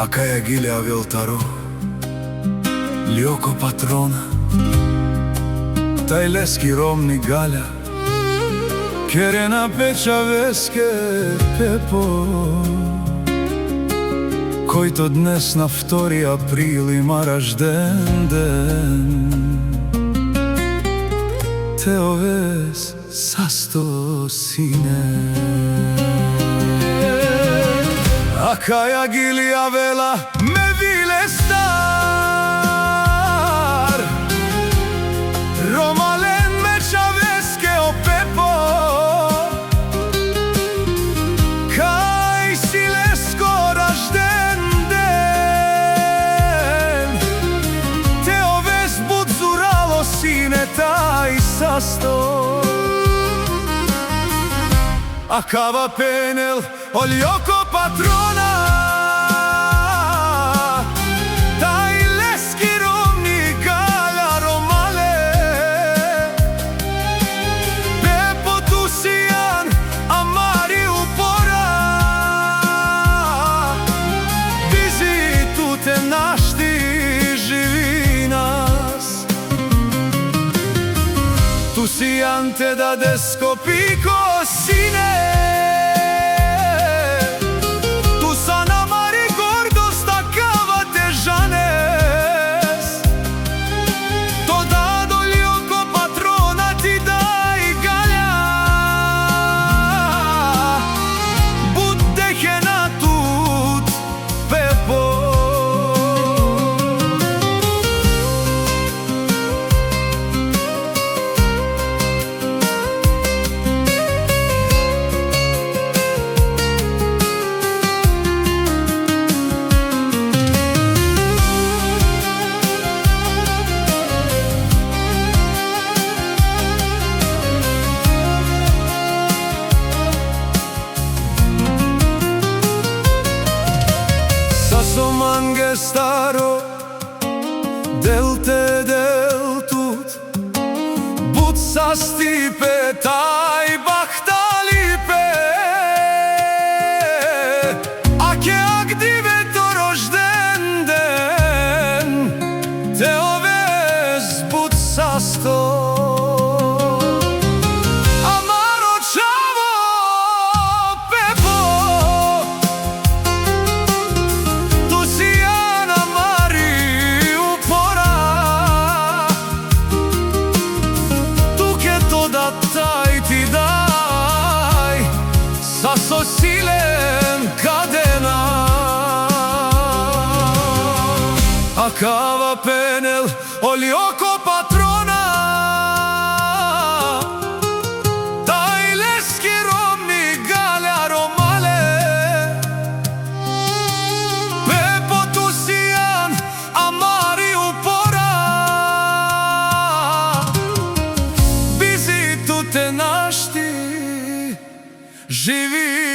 Acaia ghile avea taro Lioco patrona Tajleski romni galja Kerena peča veske Pepo Който днес на 2 април има рожден ден. Теовес састо сине Акая гилия вела ме виле стар Ромален ме чавеске о Пепо Кај си леско рожден ден Теовес будзурало синета и састо Acaba penel olioco patrona Tajleski romni galja romale Pepo tusijan amari upora Bizi tu te našti živi nas Tusijan te da deskopiko sine Mangue staro delte deltut but sa stipe taj bahtalipe Ake akdive to rožden den te ovez but sa sto Silen cadena Acaba penel olioco patrona Tajleski romni galja romale Pepo tusijan amari upora Bizi tu te našti živi